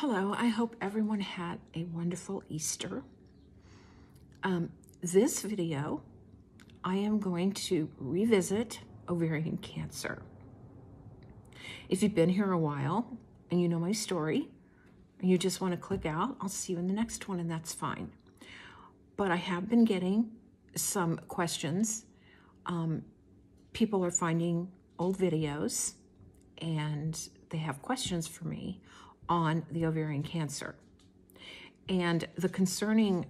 Hello, I hope everyone had a wonderful Easter. This video, I am going to revisit ovarian cancer. If you've been here a while and you know my story and you just want to click out, I'll see you in the next one and that's fine. But I have been getting some questions. People are finding old videos and they have questions for me on the ovarian cancer. And the concerning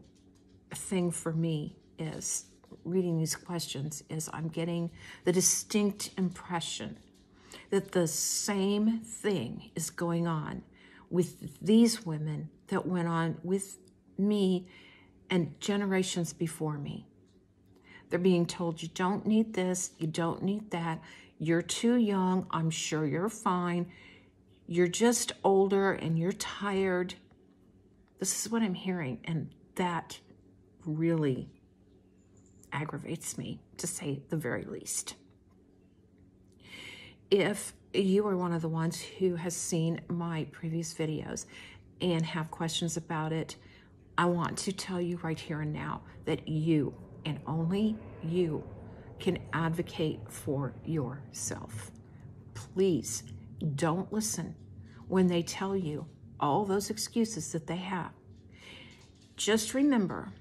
thing for me is reading these questions is I'm getting the distinct impression that the same thing is going on with these women that went on with me and generations before me. They're being told, you don't need this, you don't need that, you're too young, I'm sure you're fine, you're just older and you're tired. This is what I'm hearing, and that really aggravates me, to say the very least. If you are one of the ones who has seen my previous videos and have questions about it, I want to tell you right here and now that you, and only you, can advocate for yourself. Please don't listen when they tell you all those excuses that they have. Just remember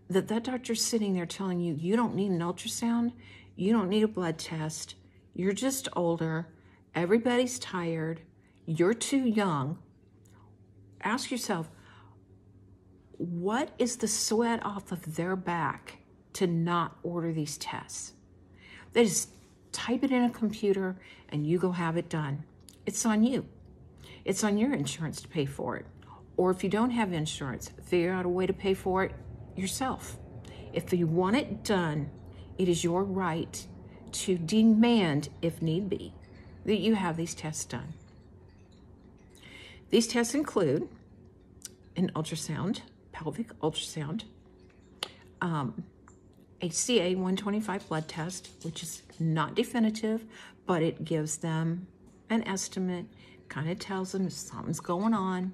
that that doctor's sitting there telling you, you don't need an ultrasound, you don't need a blood test, you're just older, everybody's tired, you're too young. Ask yourself, what is the sweat off of their back to not order these tests? They just type it in a computer and you go have it done. It's on you. It's on your insurance to pay for it. Or if you don't have insurance, figure out a way to pay for it yourself. If you want it done, it is your right to demand, if need be, that you have these tests done. These tests include an ultrasound, pelvic ultrasound, a CA 125 blood test, which is not definitive, but it gives them an estimate, kind of tells them if something's going on.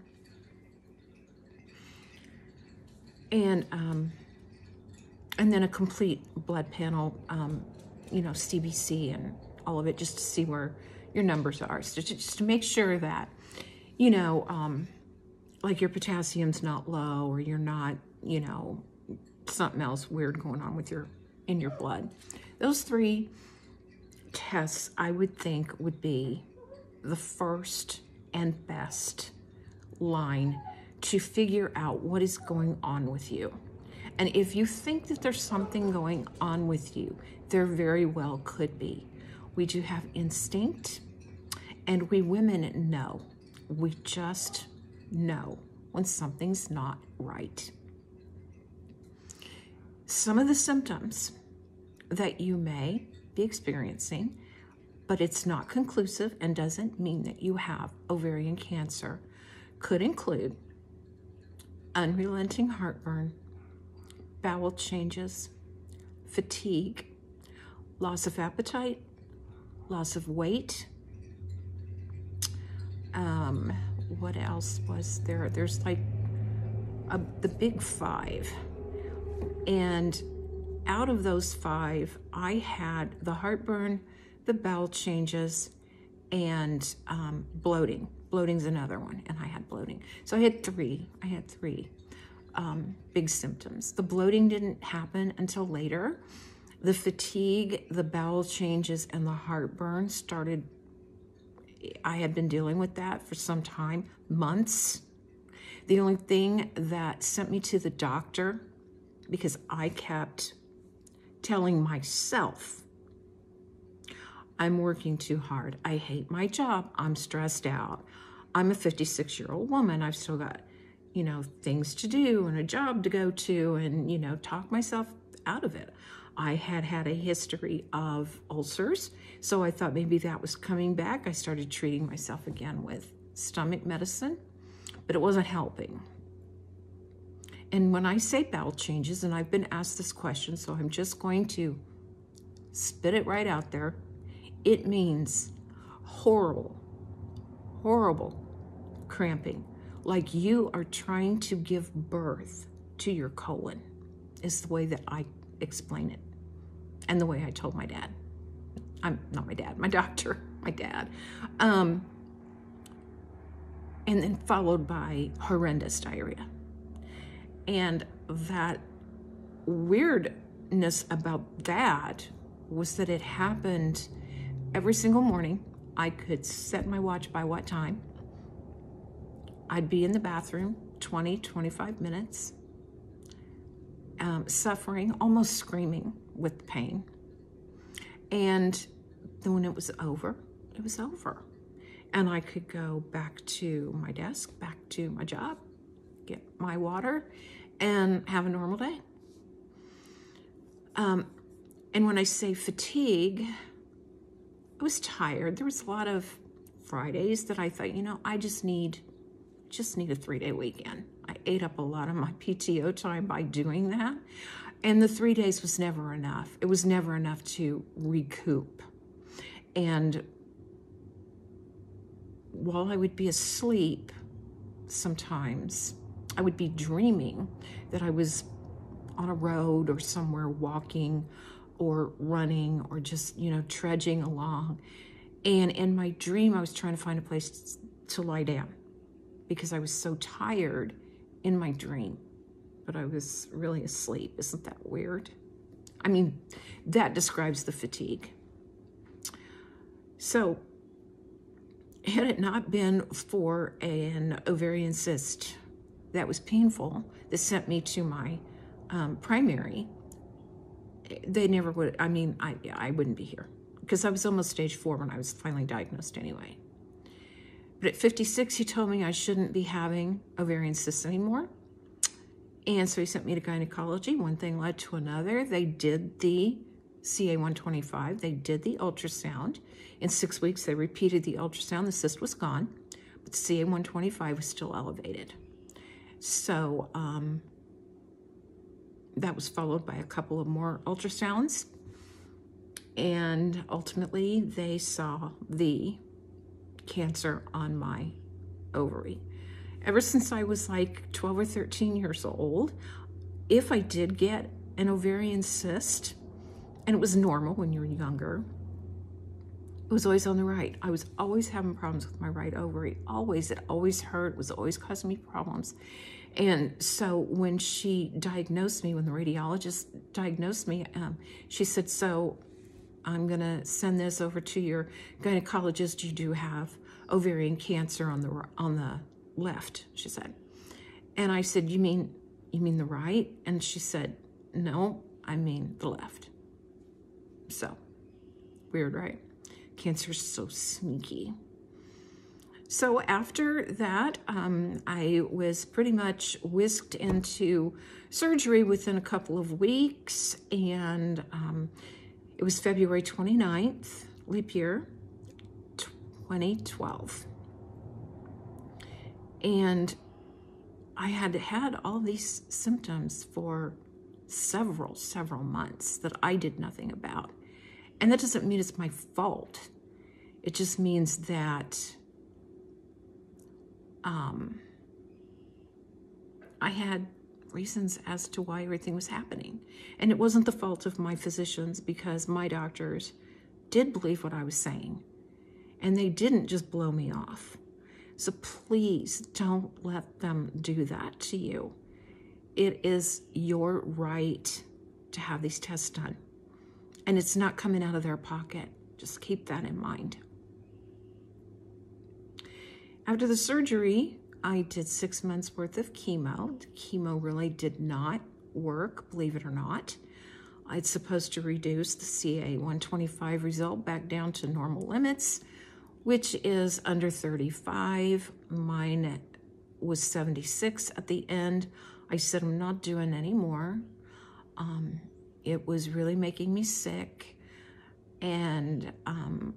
And then a complete blood panel, CBC and all of it, just to see where your numbers are. So just to make sure that, like your potassium's not low or you're not, something else weird going on with in your blood. Those three tests, I would think, would be the first and best line to figure out what is going on with you. And if you think that there's something going on with you, there very well could be. We do have instinct, and we women know. We just know when something's not right. Some of the symptoms that you may be experiencing, but it's not conclusive and doesn't mean that you have ovarian cancer, could include unrelenting heartburn, bowel changes, fatigue, loss of appetite, loss of weight. What else was there? There's like the big five. And out of those five, I had the heartburn, the bowel changes, and bloating. Bloating's another one, and I had bloating. So I had three big symptoms. The bloating didn't happen until later. The fatigue, the bowel changes, and the heartburn started. I had been dealing with that for some time, months. The only thing that sent me to the doctor, because I kept telling myself, I'm working too hard. I hate my job. I'm stressed out. I'm a 56-year-old woman. I've still got, things to do and a job to go to and, talk myself out of it. I had a history of ulcers, so I thought maybe that was coming back. I started treating myself again with stomach medicine, but it wasn't helping. And when I say bowel changes, and I've been asked this question, so I'm just going to spit it right out there, it means horrible, horrible cramping, like you are trying to give birth to your colon, is the way that I explain it, and the way I told my dad. I'm not my dad, my doctor, my dad. And then followed by horrendous diarrhea. And that weirdness about that was that it happened every single morning. I could set my watch by what time. I'd be in the bathroom 20, 25 minutes, suffering, almost screaming with pain. And then when it was over, it was over. And I could go back to my desk, back to my job, get my water, and have a normal day. And when I say fatigue, I was tired. There was a lot of Fridays that I thought, you know, I just need a 3-day weekend. I ate up a lot of my PTO time by doing that. And the 3 days was never enough. It was never enough to recoup. And while I would be asleep, sometimes I would be dreaming that I was on a road or somewhere walking or running or just, you know, trudging along. And in my dream, I was trying to find a place to lie down because I was so tired in my dream, but I was really asleep. Isn't that weird? I mean, that describes the fatigue. So had it not been for an ovarian cyst that was painful, that sent me to my primary, they never would, I mean, I wouldn't be here because I was almost stage 4 when I was finally diagnosed anyway. But at 56, he told me I shouldn't be having ovarian cysts anymore. And so he sent me to gynecology. One thing led to another. They did the CA-125. They did the ultrasound. In 6 weeks, they repeated the ultrasound. The cyst was gone, but the CA-125 was still elevated. So that was followed by a couple of more ultrasounds. And ultimately, they saw the cancer on my ovary. Ever since I was like 12 or 13 years old, if I did get an ovarian cyst, and it was normal when you're younger, it was always on the right. I was always having problems with my right ovary. Always. It always hurt. It was always causing me problems. And so when she diagnosed me, when the radiologist diagnosed me, she said, so I'm going to send this over to your gynecologist. You do have ovarian cancer on the left, she said. And I said, you mean the right? And she said, no, I mean the left. So weird, right? Cancer's so sneaky. So after that, I was pretty much whisked into surgery within a couple of weeks, and it was February 29th, leap year, 2012. And I had had all these symptoms for several months that I did nothing about. And that doesn't mean it's my fault. It just means that I had reasons as to why everything was happening. And it wasn't the fault of my physicians, because my doctors did believe what I was saying. And they didn't just blow me off. So please don't let them do that to you. It is your right to have these tests done. And it's not coming out of their pocket. Just keep that in mind. After the surgery, I did 6 months worth of chemo. The chemo really did not work, believe it or not. It's supposed to reduce the CA-125 result back down to normal limits, which is under 35. Mine was 76 at the end. I said, I'm not doing any more. It was really making me sick. And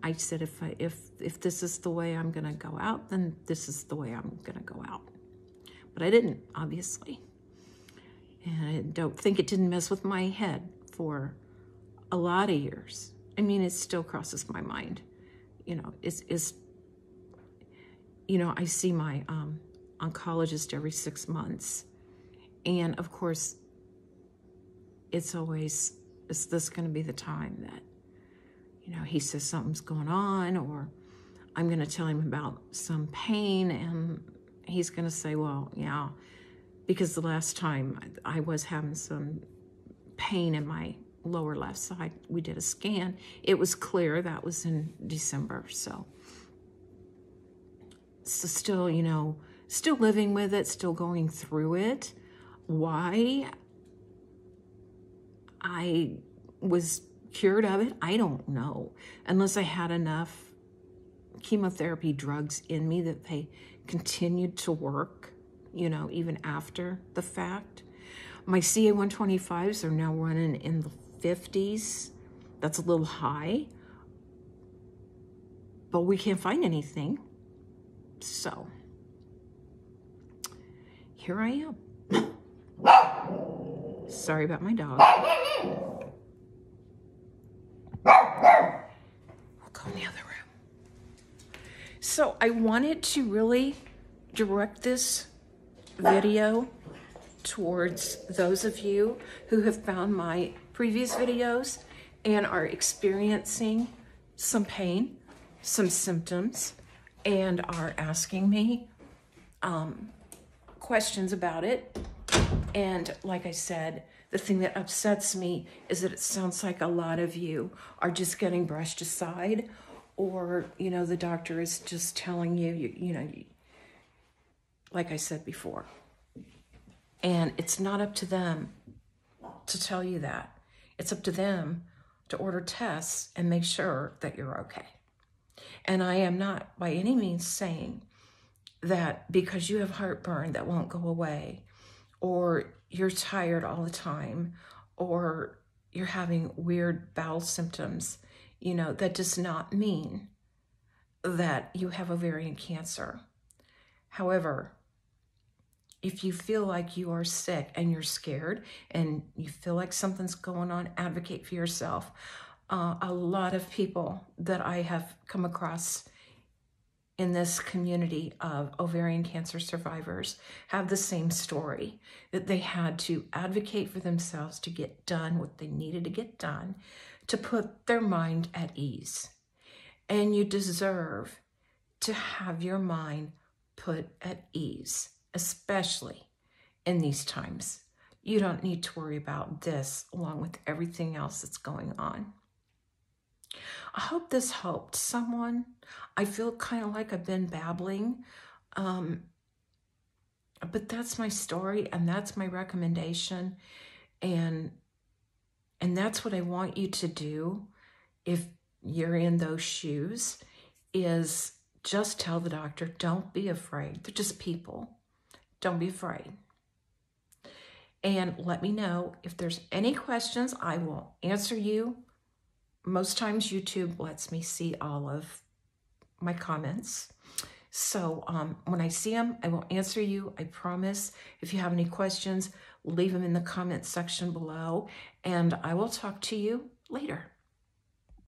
I said, if this is the way I'm gonna go out, then this is the way I'm gonna go out. But I didn't, obviously. And I don't think it didn't mess with my head for a lot of years. I mean, it still crosses my mind. You know, I see my oncologist every 6 months. And of course, it's always, is this going to be the time that, you know, he says something's going on, or I'm going to tell him about some pain and he's going to say, well, yeah, because the last time I was having some pain in my lower left side, we did a scan. It was clear. That was in December. So still, you know, still living with it, still going through it. Why I was cured of it, I don't know. Unless I had enough chemotherapy drugs in me that they continued to work, you know, even after the fact. My CA-125s are now running in the 50s. That's a little high, but we can't find anything. So here I am. Sorry about my dog. We'll go in the other room. So I wanted to really direct this video towards those of you who have found my previous videos and are experiencing some pain, some symptoms, and are asking me questions about it. And like I said, the thing that upsets me is that it sounds like a lot of you are just getting brushed aside, or, you know, the doctor is just telling you, you know, like I said before. And it's not up to them to tell you that. It's up to them to order tests and make sure that you're okay. And I am not by any means saying that because you have heartburn that won't go away, or you're tired all the time, or you're having weird bowel symptoms, you know, that does not mean that you have ovarian cancer. However, if you feel like you are sick and you're scared and you feel like something's going on, advocate for yourself. A lot of people that I have come across in this community of ovarian cancer survivors have the same story, that they had to advocate for themselves to get done what they needed to get done to put their mind at ease. And you deserve to have your mind put at ease, especially in these times. You don't need to worry about this along with everything else that's going on. I hope this helped someone. I feel kind of like I've been babbling, but that's my story and that's my recommendation. And that's what I want you to do if you're in those shoes, is just tell the doctor, don't be afraid. They're just people. Don't be afraid. And let me know if there's any questions. I will answer you. Most times YouTube lets me see all of my comments. So when I see them, I will answer you, I promise. If you have any questions, leave them in the comment section below, and I will talk to you later.